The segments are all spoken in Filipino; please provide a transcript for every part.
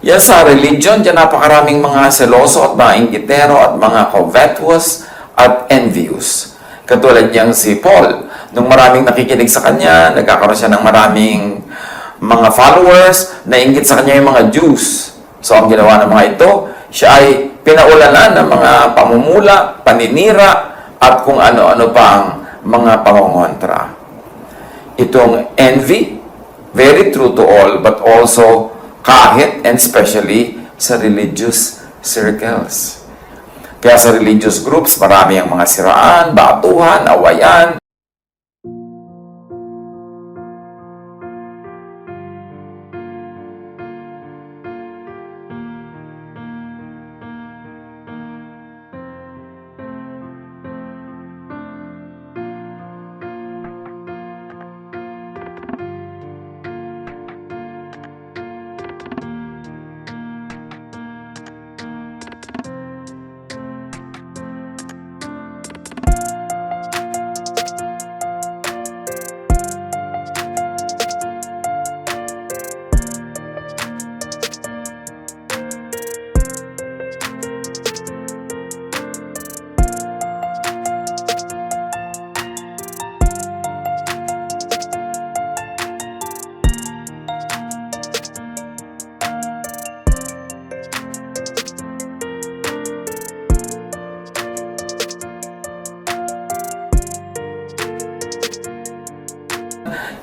Yan sa religion, dyan napakaraming mga seloso at mga inggitero at mga covetous at envious. Katulad niyang si Paul, nung maraming nakikinig sa kanya, nagkakaroon siya ng maraming mga followers, nainggit sa kanya yung mga Jews. So, ang ginawa ng mga ito, siya ay pinaulanan ng mga pamumula, paninira, at kung ano-ano pang mga pangongontra. Itong envy, very true to all, but also kahit and especially sa religious circles. Kaya sa religious groups, marami ang mga siraan, batuhan, awayan.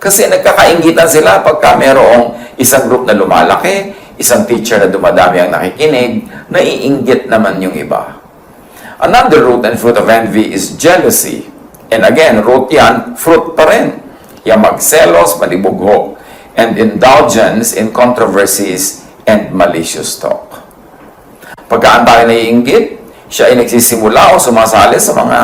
Kasi nagkakainggitan sila pagka mayroong isang group na lumalaki, isang teacher na dumadami ang nakikinig, naiinggit naman yung iba. Another root and fruit of envy is jealousy. And again, root yan, fruit pa rin. Yung magselos, malibugho, and indulgence in controversies and malicious talk. Pagka ang tayo naiinggit, siya ay nagsisimula o sumasali sa mga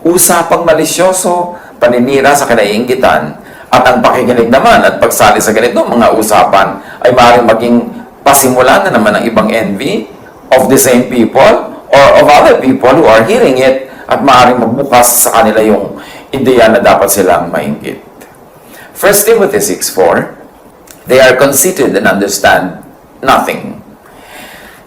usapang malisyoso, paninira sa kinaiinggitan, at ang pakikinig naman at pagsali sa ganito mga usapan ay maaaring maging pasimulan na naman ng ibang envy of the same people or of other people who are hearing it at maaaring magbukas sa kanila yung ideya na dapat silang mainggit. 1 Timothy 6:4, they are conceited and understand nothing.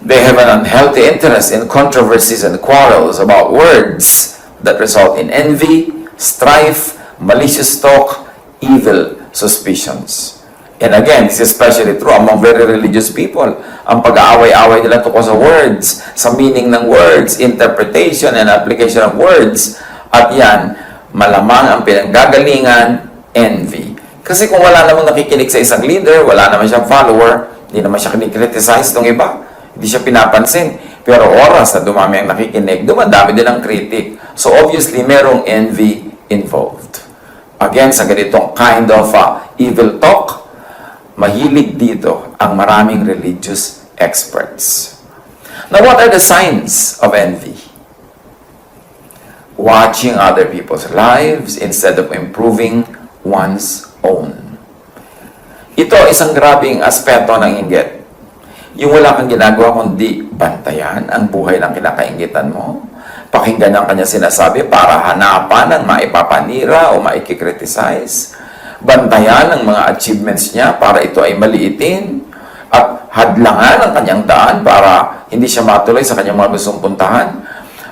They have an unhealthy interest in controversies and quarrels about words that result in envy, strife, malicious talk, evil suspicions. And again, this is especially true among very religious people. Ang pag-aaway-aaway nila tungkol sa words, sa meaning ng words, interpretation and application of words. At yan, malamang ang pinanggagalingan, envy. Kasi kung wala namang nakikinig sa isang leader, wala naman siyang follower, hindi naman siya kinikriticize ng iba, hindi siya pinapansin. Pero oras na dumami ang nakikinig, dumadami din ang critic. So obviously, merong envy involved. Again, sa ganitong kind of evil talk, mahilig dito ang maraming religious experts. Now, what are the signs of envy? Watching other people's lives instead of improving one's own. Ito isang grabing aspeto ng inggit. Yung wala kang ginagawa kundi bantayan ang buhay ng kinakainggitan mo, pakinggan ang kanya sinasabi para hanapan ng maipapanira o maikikriticize. Bantayan ang mga achievements niya para ito ay maliitin. At hadlangan ang kanyang daan para hindi siya matuloy sa kanyang mga gustong puntahan.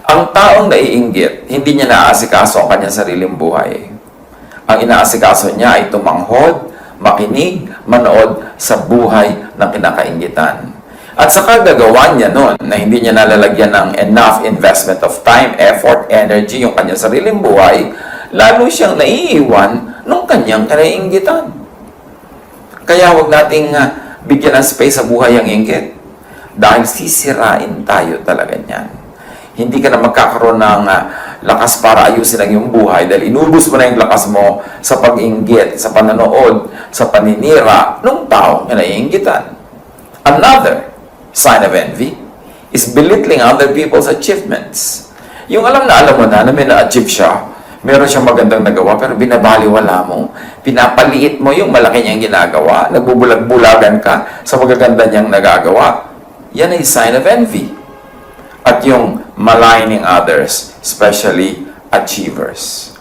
Ang taong naiinggit, hindi niya naaasikaso ang kanyang sariling buhay. Ang inaasikaso niya ay tumanghod, makinig, manood sa buhay ng kinakainggitan. At sa kagagawa niya noon na hindi niya nalalagyan ng enough investment of time, effort, energy, yung kanyang sariling buhay, lalo siyang naiiwan ng kanyang kinainggitan. Kaya huwag nating bigyan ng space sa buhay ang inggit. Dahil sisirain tayo talaga niyan. Hindi ka na magkakaroon ng lakas para ayusin ang iyong buhay dahil inubos mo na yung lakas mo sa pag-inggit, sa pananood, sa paninira ng taong naiinggitan. Another sign of envy is belittling other people's achievements. Yung alam mo na may na-achieve siya, meron siyang magandang nagawa, pero binabaliwala mo, pinapaliit mo yung malaki niyang ginagawa, nagbubulag-bulagan ka sa magaganda niyang nagagawa. Yan ay sign of envy. At yung maligning others, especially achievers.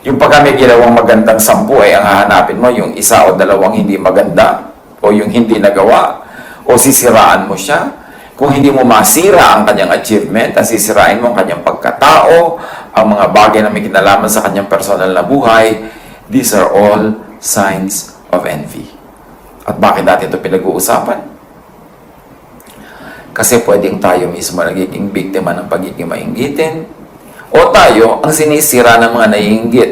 Yung pagka may ginawang magandang 10 ay ang hahanapin mo, yung isa o dalawang hindi maganda, o yung hindi nagawa, o o sisiraan mo siya. Kung hindi mo masira ang kanyang achievement, at sisirain mo ang kanyang pagkatao, ang mga bagay na may kinalaman sa kanyang personal na buhay, these are all signs of envy. At bakit natin ito pinag-uusapan? Kasi pwedeng tayo mismo nagiging biktima ng pagiging mainggitin, o tayo ang sinisira ng mga naiinggit.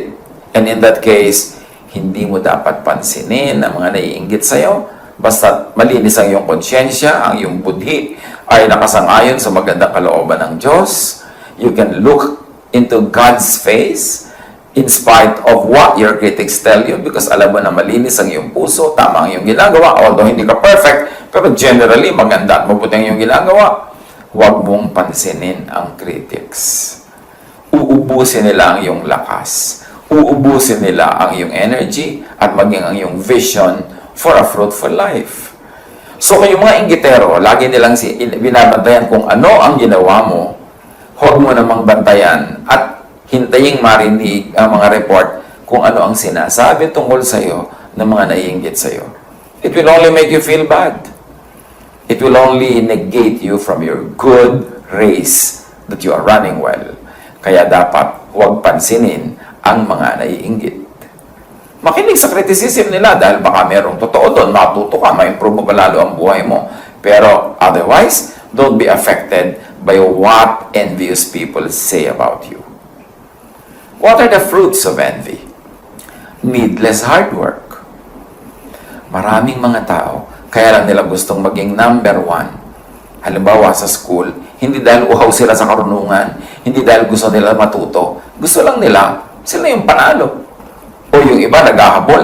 And in that case, hindi mo dapat pansinin ang mga naiinggit sa'yo, basta malinis ang iyong konsyensya, ang iyong budhi ay nakasangayon sa magandang kalooban ng Diyos. You can look into God's face in spite of what your critics tell you, because alam mo na malinis ang iyong puso, tama ang iyong ginagawa, although hindi ka perfect, pero generally maganda at mabuti ang iyong ginagawa. Huwag mong pansinin ang critics. Uubusin nila ang iyong lakas. Uubusin nila ang iyong energy at maging ang iyong vision for a fruitful life. So, kayong mga inggitero, lagi nilang binabantayan kung ano ang ginawa mo, huwag mo namang bantayan at hintaying marinig ang mga report kung ano ang sinasabi tungkol sa iyo ng mga naiinggit sa iyo. It will only make you feel bad. It will only negate you from your good race that you are running well. Kaya dapat huwag pansinin ang mga naiinggit. Makinig sa criticism nila dahil baka merong totoo doon, matuto ka, ma-improve mo pa lalo ang buhay mo. Pero otherwise, don't be affected by what envious people say about you. What are the fruits of envy? Needless hard work. Maraming mga tao, kaya lang nila gustong maging number one. Halimbawa sa school, hindi dahil uhaw sila sa karunungan, hindi dahil gusto nila matuto. Gusto lang nila, sila yung panalo. O yung iba, naghahabol,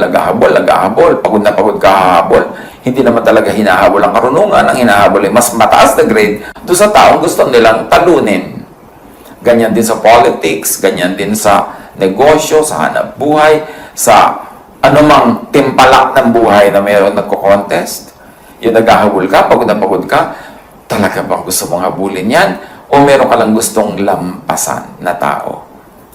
pagod na pagod kahabol. Hindi naman talaga hinahabol ang karunungan, ang hinahabol ay mas mataas na grade doon sa taong gusto nilang talunin. Ganyan din sa politics, ganyan din sa negosyo, sa hanap buhay, sa anumang timpalak ng buhay na mayroon nagko-contest. Yung naghahabol ka, pagod ka, talaga bang gusto mong habulin yan? O meron ka lang gustong lampasan na tao?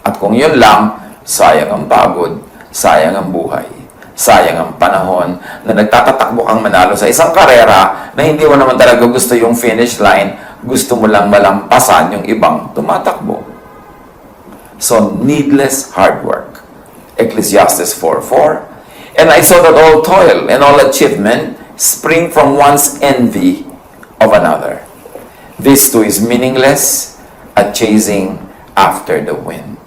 At kung yun lang, sayang ang pagod, sayang ang buhay, sayang ang panahon na nagtatatakbo kang manalo sa isang karera na hindi mo naman talaga gusto yung finish line, gusto mo lang malampasan yung ibang tumatakbo. So, needless hard work. Ecclesiastes 4:4. And I saw that all toil and all achievement spring from one's envy of another. This too is meaningless at chasing after the wind.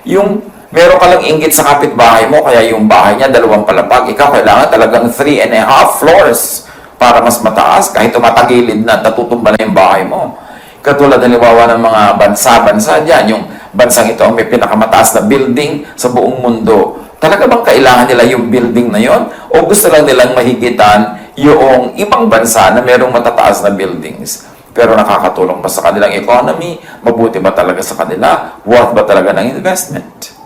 Yung meron ka lang inggit sa kapitbahay mo, kaya yung bahay niya, 2 palapag, ikaw kailangan talagang 3.5 floors para mas mataas, kahit tumatagilid na, natutumba na yung bahay mo. Katulad halimbawa ng mga bansa-bansa dyan, yung bansang ito ang may pinakamataas na building sa buong mundo. Talaga bang kailangan nila yung building na yon? O gusto lang nilang mahigitan yung ibang bansa na merong matataas na buildings? Pero nakakatulong ba sa kanilang economy? Mabuti ba talaga sa kanila? Worth ba talaga ng investment?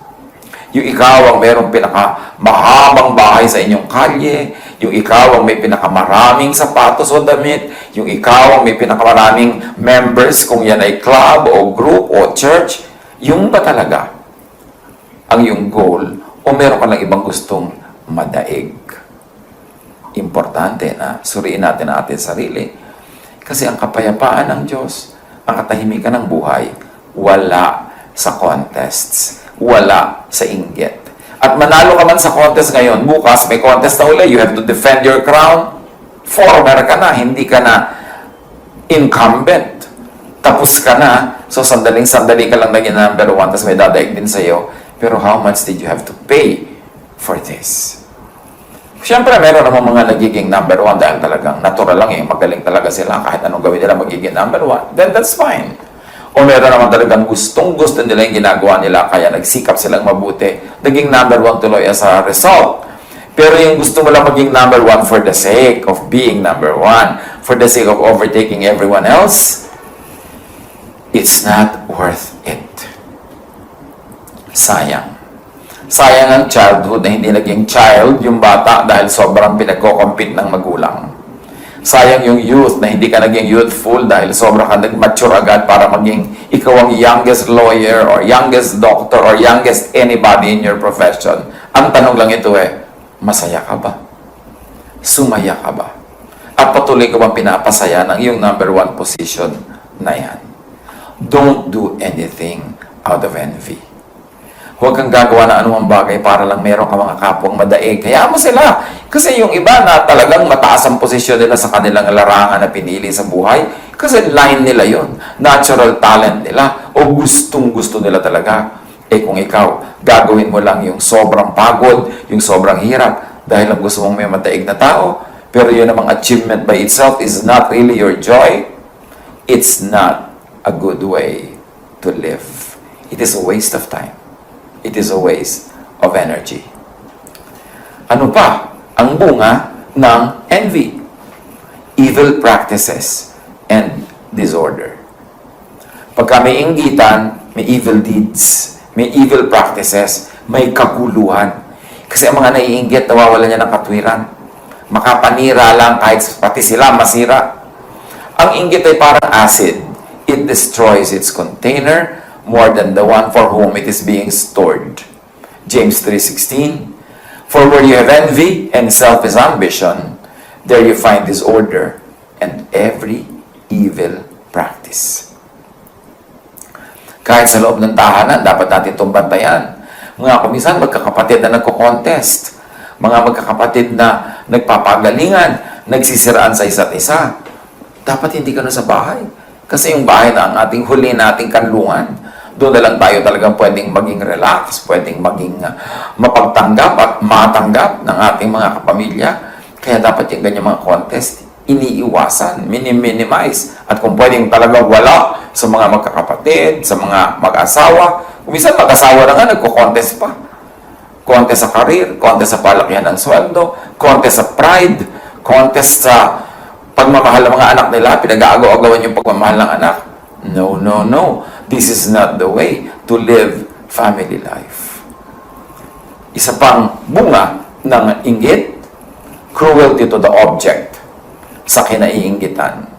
Yung ikaw ang merong pinakamahabang bahay sa inyong kalye, yung ikaw ang may pinakamaraming sapatos o damit, yung ikaw ang may pinakamaraming members kung yan ay club o group o church, yung ba talaga ang yung goal o meron ka lang ibang gustong madaig? Importante na suriin natin ang ating sarili. Kasi ang kapayapaan ng Diyos, ang katahimikan ng buhay, wala sa contests, wala sa inggit. At manalo ka man sa contest ngayon, bukas may contest na uli, you have to defend your crown. Foreigner ka na, hindi ka na incumbent. Tapos ka na, so sandaling-sandali ka lang naging number 1, tapos may dadaig din sa'yo. Pero how much did you have to pay for this? Siyempre, meron naman mga nagiging number 1 dahil talagang natural lang eh, magaling talaga sila, kahit anong gawin nila magiging number 1, then that's fine. O meron naman talagang gustong-gusto nila yung ginagawa nila, kaya nagsikap silang mabuti, naging number 1 tuloy as a result. Pero yung gusto mo lang maging number 1 for the sake of being number 1, for the sake of overtaking everyone else, it's not worth it. Sayang. Sayang ang childhood na hindi naging child yung bata dahil sobrang pinagko-compete ng magulang. Sayang yung youth na hindi ka naging youthful dahil sobrang ka nag-mature agad para maging ikaw ang youngest lawyer or youngest doctor or youngest anybody in your profession. Ang tanong lang ito masaya ka ba? Sumaya ka ba? At patuloy ka bang pinapasaya ng iyong number 1 position na yan? Don't do anything out of envy. Huwag kang gagawa ng anumang bagay para lang meron ka mga kapwang madaig. Kaya mo sila. Kasi yung iba na talagang mataas ang posisyon nila sa kanilang larangan na pinili sa buhay, kasi line nila yon, natural talent nila, o gustong-gusto nila talaga. Eh kung ikaw, gagawin mo lang yung sobrang pagod, yung sobrang hirap, dahil lang gusto mong may madaig na tao, pero yun namang achievement by itself is not really your joy, it's not a good way to live. It is a waste of time. It is a waste of energy. Ano pa ang bunga ng envy? Evil practices and disorder. Pagka may inggitan, may evil deeds, may evil practices, may kaguluhan. Kasi ang mga naiinggit, nawawalan niya ng katwiran. Makapanira lang kahit pati sila masira. Ang inggit ay parang acid. It destroys its container more than the one for whom it is being stored. James 3:16. For where you have envy and selfish ambition, there you find disorder and every evil practice. Kahit sa loob ng tahanan, dapat natin itong bantayan. Mga kumisan, magkakapatid na nagko-contest. Mga magkakapatid na nagpapagalingan, nagsisiraan sa isa't isa. Dapat hindi ka na sa bahay. Kasi yung bahay na ang ating huli nating kanlungan, doon na lang tayo talagang pwedeng maging relax, pwedeng maging mapagtanggap at matanggap ng ating mga kapamilya. Kaya dapat yung ganyan mga contest, iniiwasan, minimize. At kung pwedeng talagang wala sa mga magkakapatid, sa mga mag-asawa, kung minsan mag-asawa na nga, nagko-contest pa. Contest sa career, contest sa palakihan ng sweldo, contest sa pride, contest sa pagmamahal ng mga anak nila, pinag-aagaw-agawan yung pagmamahal ng anak. No, no, no. This is not the way to live family life. Isa pang bunga ng inggit, cruelty to the object sa kinaiinggitan.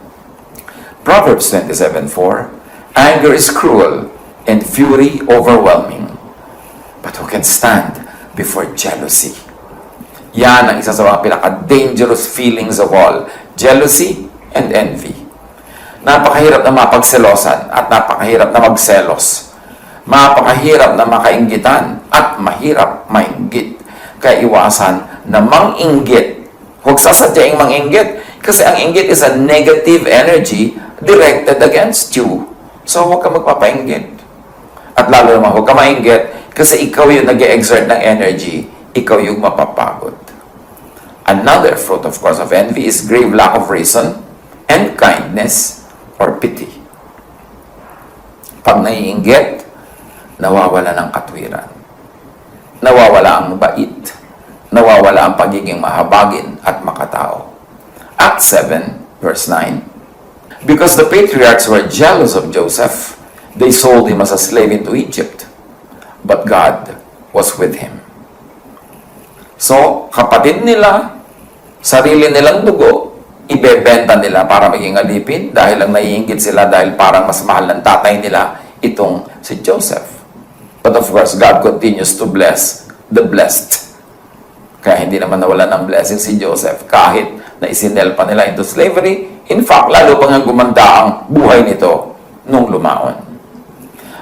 Proverbs 27:4, anger is cruel and fury overwhelming. But who can stand before jealousy? Yan ang isa sa mga pinaka-dangerous feelings of all. Jealousy and envy. Napakahirap na mapagselosan at napakahirap na magselos. Mapakahirap na makainggitan at mahirap mainggit. Kaya iwasan na manginggit. Huwag sasadyaing manginggit kasi ang inggit is a negative energy directed against you. So huwag ka magpapainggit. At lalo naman huwag ka mainggit kasi ikaw yung nag-exert ng energy, ikaw yung mapapagod. Another fruit, of course, of envy is grave lack of reason and kindness or pity. Pag naiinggit, nawawala ng katwiran. Nawawala ang bait. Nawawala ang pagiging mahabagin at makatao. Acts 7, verse 9. Because the patriarchs were jealous of Joseph, they sold him as a slave into Egypt. But God was with him. So, kapatid nila, sarili nilang dugo, ibebenta nila para maging alipin dahil lang naiinggit sila dahil parang mas mahal ng tatay nila itong si Joseph. But of course, God continues to bless the blessed. Kaya hindi naman nawala ng blessing si Joseph kahit na isinel pa nila into slavery. In fact, lalo pang gumanda ang buhay nito nung lumaon.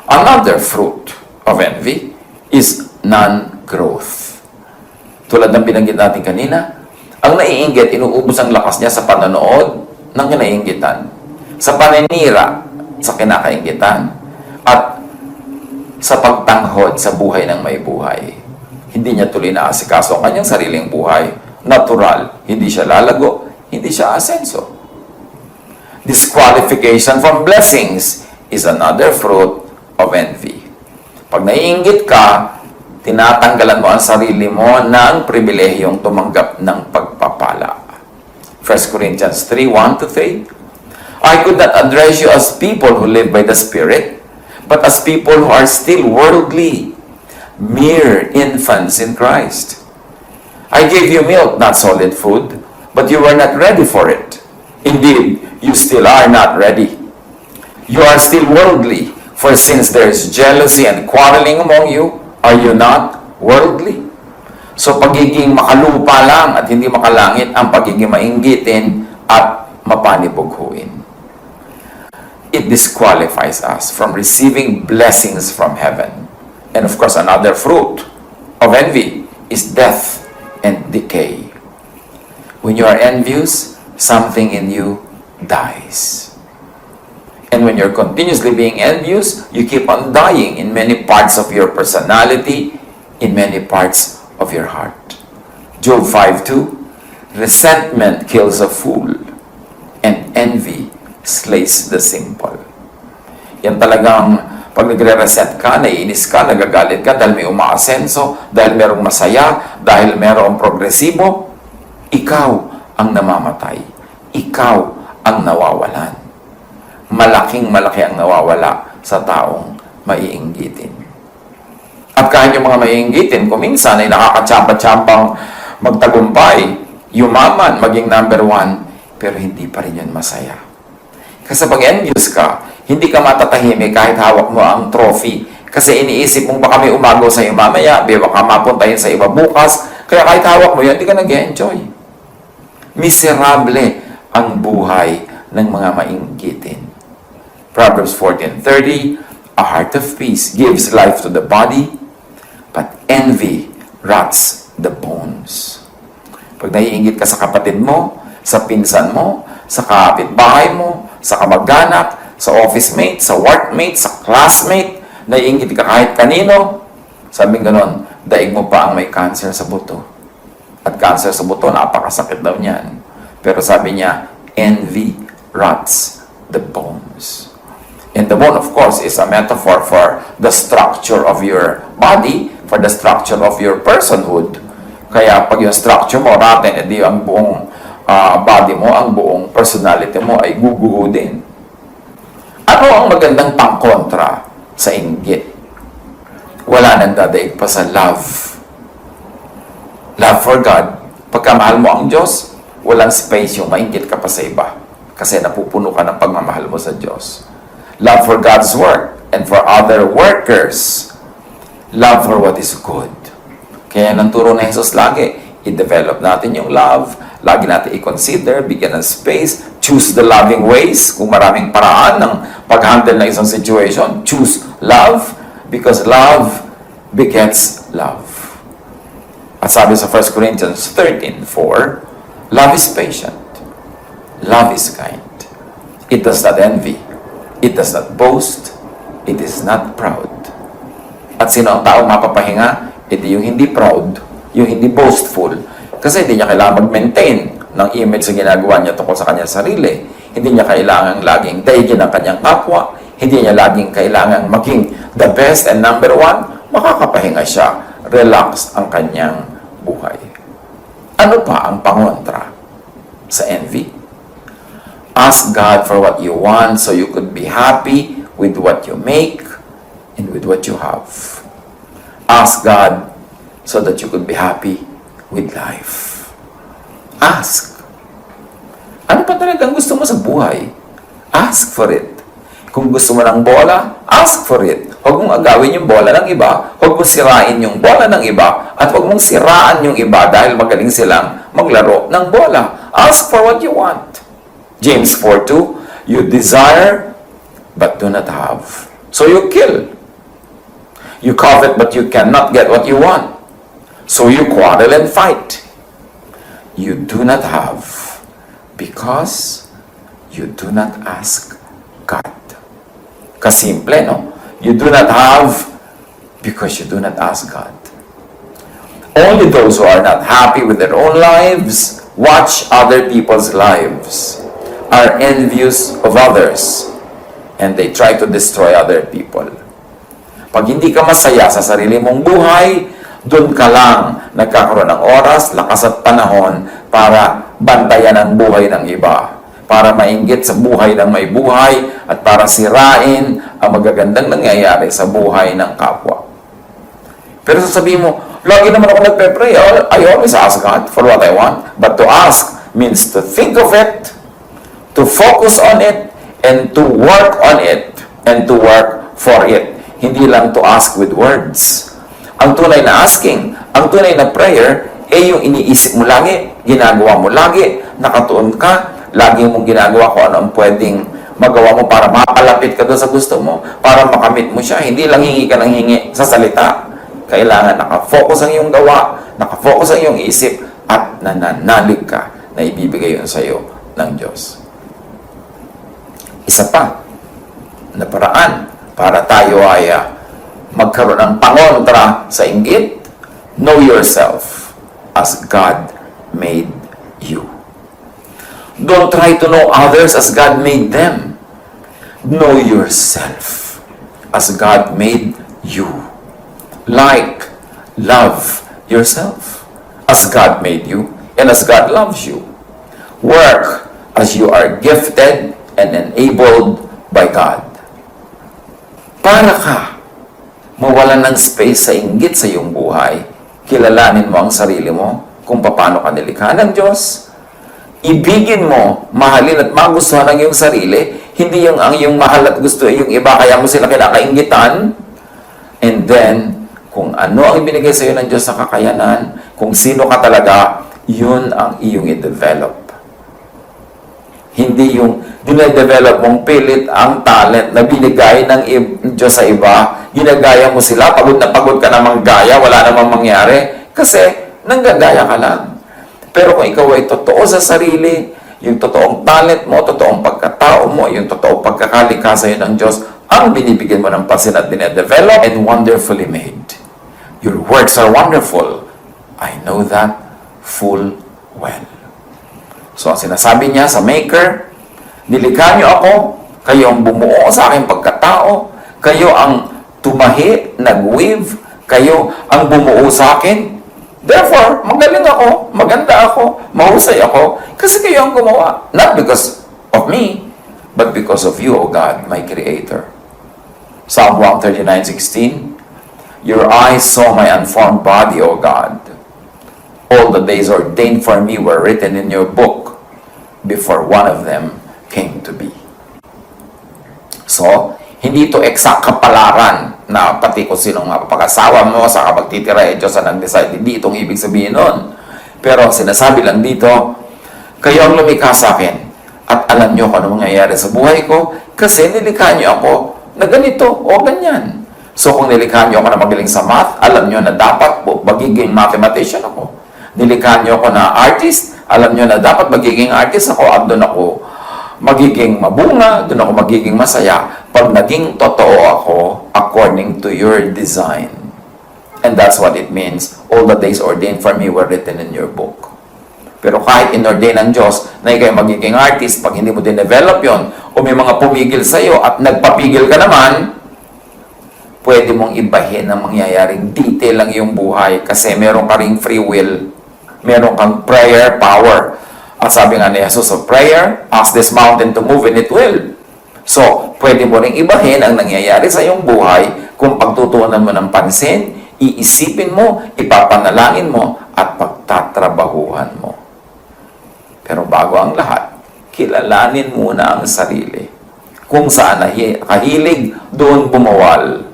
Another fruit of envy is non-growth. Tulad ng binanggit natin kanina, ang naiinggit, inuubos ang lakas niya sa panonood ng kinaiinggitan, sa paninira sa kinakainggitan, at sa pagtanghod sa buhay ng may buhay. Hindi niya tuloy na asikaso ang kanyang sariling buhay. Natural, hindi siya lalago, hindi siya asenso. Disqualification from blessings is another fruit of envy. Pag naiinggit ka, tinatanggalan mo ang sarili mo ng pribilehiyong tumanggap ng pagpapala. 1 Corinthians 3:1-3. I could not address you as people who live by the Spirit, but as people who are still worldly, mere infants in Christ. I gave you milk, not solid food, but you were not ready for it. Indeed, you still are not ready. You are still worldly, for since there is jealousy and quarreling among you, are you not worldly? So, pagiging makalupa lang at hindi makalangit ang pagiging mainggitin at mapanibughuin. It disqualifies us from receiving blessings from heaven. And of course, another fruit of envy is death and decay. When you are envious, something in you dies. And when you're continuously being envious, you keep on dying in many parts of your personality, in many parts of your heart. Job 5:2, resentment kills a fool, and envy slays the simple. Yan talagang pag nagre-reset ka, naiinis ka, nagagalit ka dahil may umaasenso, dahil merong masaya, dahil merong progresibo, ikaw ang namamatay. Ikaw ang nawawalan. Malaking-malaki ang nawawala sa taong maiinggitin. At kahit yung mga maiinggitin, kung minsan ay nakakatsampa-tsampang magtagumpay, yumaman, maging number 1, pero hindi pa rin yun masaya. Kasi pag envious ka, hindi ka matatahimik kahit hawak mo ang trophy. Kasi iniisip mong baka may umagaw sa iyo mamaya, baka mapuntahin sa iba bukas, kaya kahit hawak mo yun, hindi ka nag-enjoy. Miserable ang buhay ng mga mainggitin. Proverbs 14:30, a heart of peace gives life to the body, but envy rots the bones. Pag naiinggit ka sa kapatid mo, sa pinsan mo, sa kapitbahay mo, sa kamag-anak, sa office mate, sa workmate, sa classmate, naiinggit ka kahit kanino, sabing ganon, daig mo pa ang may cancer sa buto. At cancer sa buto, napakasakit daw niyan. Pero sabi niya, envy rots the bones. And the bone, of course, is a metaphor for the structure of your body, for the structure of your personhood. Kaya pag yung structure mo rotten, edi ang buong body mo, ang buong personality mo ay guguho din. Ano ang magandang pangkontra sa inggit? Wala nang dadaig pa sa love. Love for God. Pagkamahal mo ang Diyos, walang space yung mainggit ka pa sa iba. Kasi napupuno ka ng pagmamahal mo sa Diyos. Love for God's work and for other workers. Love for what is good. Kaya nang turo na Jesus lagi, i-develop natin yung love, lagi natin i-consider, bigyan ng space, choose the loving ways. Kung maraming paraan ng pag-handle ng isang situation, choose love because love begets love. At sabi sa 1 Corinthians 13:4, love is patient. Love is kind. It does not envy. It does not boast. It is not proud. At sino ang taong mapapahinga? Ito yung hindi proud, yung hindi boastful. Kasi hindi niya kailangan mag-maintain ng image sa ginagawa niya tungkol sa kanyang sarili. Hindi niya kailangan laging daigin ang kanyang kapwa. Hindi niya laging kailangan maging the best and number 1. Makakapahinga siya. Relax ang kanyang buhay. Ano pa ang pangontra sa envy? Ask God for what you want so you could be happy with what you make and with what you have. Ask God so that you could be happy with life. Ask. Ano pa talagang gusto mo sa buhay? Ask for it. Kung gusto mo ng bola, ask for it. Huwag mong agawin yung bola ng iba. Huwag mong sirain yung bola ng iba. At huwag mong siraan yung iba dahil magaling silang maglaro ng bola. Ask for what you want. James 4:2, you desire but do not have. So you kill. You covet but you cannot get what you want. So you quarrel and fight. You do not have because you do not ask God. Kasimple, no? You do not have because you do not ask God. Only those who are not happy with their own lives watch other people's lives, are envious of others, and they try to destroy other people. Pag hindi ka masaya sa sarili mong buhay, doon ka lang nagkakaroon ng oras, lakas at panahon para bantayan ang buhay ng iba, para mainggit sa buhay ng may buhay, at para sirain ang magagandang nangyayari sa buhay ng kapwa. Pero sasabihin mo, lagi naman ako nagpe-pray. I always ask God for what I want. But to ask means to think of it, to focus on it, and to work on it, and to work for it. Hindi lang to ask with words. Ang tunay na asking, ang tunay na prayer, yung iniisip mo lagi, ginagawa mo lagi, nakatuon ka, Lagi mong ginagawa kung ano ang pwedeng magawa mo para mapalapit ka doon sa gusto mo, para makamit mo siya. Hindi lang hingi ka ng hingi sa salita. Kailangan nakafocus ang iyong gawa, nakafocus ang iyong isip, at nananalig ka na ibibigay yun sa iyo ng Diyos. Isa pa na paraan para tayo ay magkaroon ng pangontra sa inggit, know yourself as God made you. Don't try to know others as God made them. Know yourself as God made you. Like, love yourself as God made you and as God loves you. Work as you are gifted and enabled by God. Para ka mawalan ng space sa inggit sa iyong buhay, kilalanin mo ang sarili mo kung paano ka nilikha ng Diyos. Ibigin mo, mahalin at magustuhan ang iyong sarili, hindi yung ang iyong mahal at gusto yung iba, kaya mo sila kinakainggitan. And then, kung ano ang ibinigay sa iyo ng Diyos sa kakayanan, kung sino ka talaga, yun ang iyong i-develop. Hindi yung dinedevelop mong pilit ang talent na binigay ng Diyos sa iba, ginagaya mo sila, pagod na pagod ka namang gaya, wala namang mangyari, kasi nanggagaya ka lang. Pero kung ikaw ay totoo sa sarili, yung totoong talent mo, totoong pagkatao mo, yung totoong pagkakalikha sa iyo ng Diyos, ang binibigyan mo ng pansin at dinedevelop and wonderfully made. Your works are wonderful. I know that full well. So, ang sinasabi niya sa Maker, nilikha niyo ako, kayo ang bumuo sa aking pagkatao, kayo ang tumahi, nag-weave, kayo ang bumuo sa akin. Therefore, magaling ako, maganda ako, mahusay ako, kasi kayo ang gumawa. Not because of me, but because of you, O God, my Creator. Psalm 139:16, your eyes saw my unformed body, O God. All the days ordained for me were written in your book before one of them came to be. So, hindi ito exact kapalaran na pati kung sinong mapapag-asawa mo sa kapagtitira Diyos ang nag-decide. Hindi itong ibig sabihin nun. Pero sinasabi lang dito, kayo ang lumikha sa akin at alam nyo kung ano mangyayari sa buhay ko kasi nilikha nyo ako na ganito o ganyan. So kung nilikha nyo ako na magaling sa math, alam nyo na dapat po magiging mathematician ako. Nilikha nyo ako na artist, alam nyo na dapat magiging artist ako at doon ako magiging mabunga, doon ako magiging masaya pag naging totoo ako according to your design. And that's what it means. All the days ordained for me were written in your book. Pero kahit inordain ng Diyos na ikaw magiging artist, pag hindi mo din-develop yon o may mga pumigil sa'yo at nagpapigil ka naman, pwede mong ibahin ang mangyayaring detail lang yung buhay kasi meron ka ring free will, meron kang prayer power. At sabi nga ni Jesus of prayer, ask this mountain to move and it will. So, pwede mo ring ibahin ang nangyayari sa iyong buhay kung pagtutuunan mo ng pansin, iisipin mo, ipapanalangin mo, at pagtatrabahuhan mo. Pero bago ang lahat, kilalanin muna ang sarili. Kung saan kahilig, doon bumawal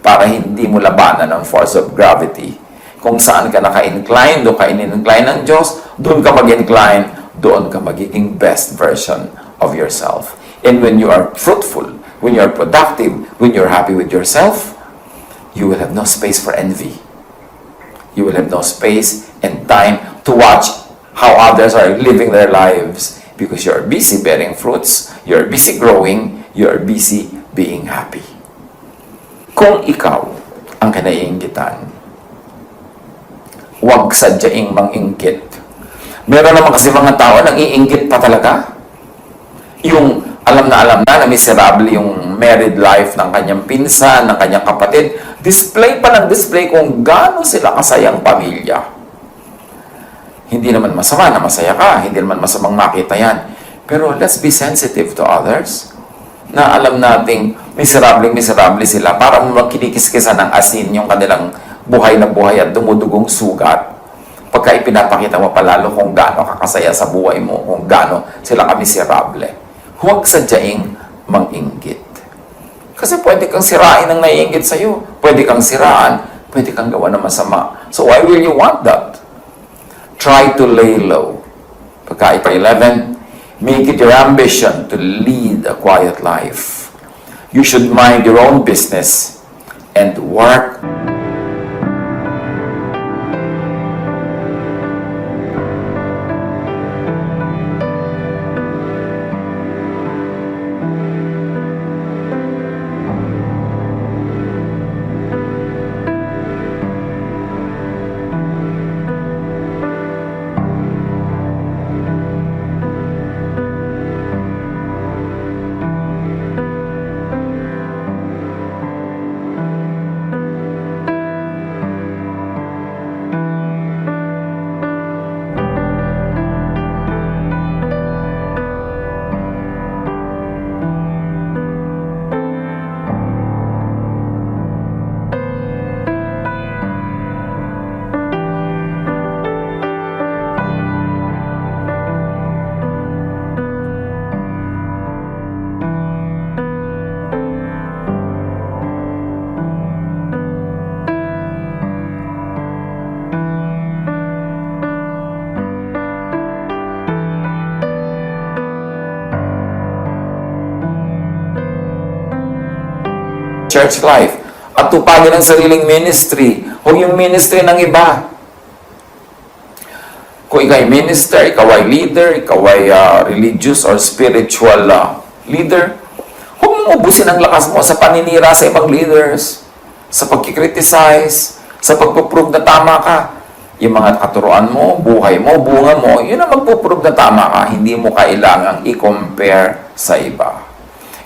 para hindi mo labanan ang force of gravity. Kung saan ka naka-incline, doon ka in-incline ng Diyos, doon ka mag-incline, doon ka magiging best version of yourself. And when you are fruitful, when you are productive, when you're happy with yourself, you will have no space for envy. You will have no space and time to watch how others are living their lives because you're busy bearing fruits, you're busy growing, you're busy being happy. Kung ikaw ang kinaiinggitan, huwag sadyaing manginggit. Meron naman kasi mga tao nang iinggit pa talaga. Yung alam na miserable yung married life ng kanyang pinsan, ng kanyang kapatid. Display pa ng display kung gaano sila kasayang pamilya. Hindi naman masama na masaya ka. Hindi naman masamang makita yan. Pero let's be sensitive to others. Na alam nating miserable sila para magkinikiskisan ng asin yung kanilang buhay na buhay at dumudugong sugat. Pagka ipinapakita mo palalo kung gaano kakasaya sa buhay mo, kung gaano sila kamiserable. Huwag sadyaing manginggit. Kasi pwede kang sirain ang naiinggit sa'yo. Pwede kang siraan, pwede kang gawa ng masama. So why will you want that? Try to lay low. Pagka ipa 11, Make it your ambition to lead a quiet life. You should mind your own business and work. Church life at tupagin ang sariling ministry o yung ministry ng iba. Kung ikaw ay minister, ikaw ay leader, ikaw ay religious or spiritual leader, huwag mong ubusin ang lakas mo sa paninira sa ibang leaders, sa pagkikriticize, sa pagpuprove na tama ka. Yung mga katuruan mo, buhay mo, bunga mo, yun ang magpuprove na tama ka. Hindi mo kailangang i-compare sa iba.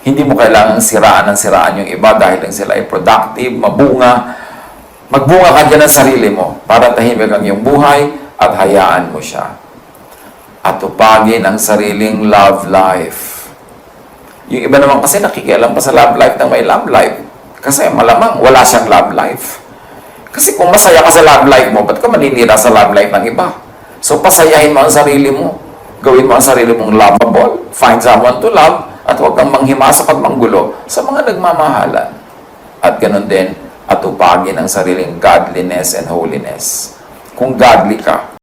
Hindi mo kailangang siraan ng siraan yung iba dahil lang sila ay productive, mabunga. Magbunga ka dyan ng sarili mo para tahimik ang iyong buhay at hayaan mo siya. At tupagin ang sariling love life. Yung iba naman kasi nakikialam pa sa love life ng may love life. Kasi malamang wala siyang love life. Kasi kung masaya ka sa love life mo, ba't ka maninira sa love life ng iba? So pasayahin mo ang sarili mo. Gawin mo ang sarili mong lovable. Find someone to love. At huwag kang manghimasok at manggulo sa mga nagmamahalan. At ganun din, at upagin ang sariling godliness and holiness. Kung godly ka,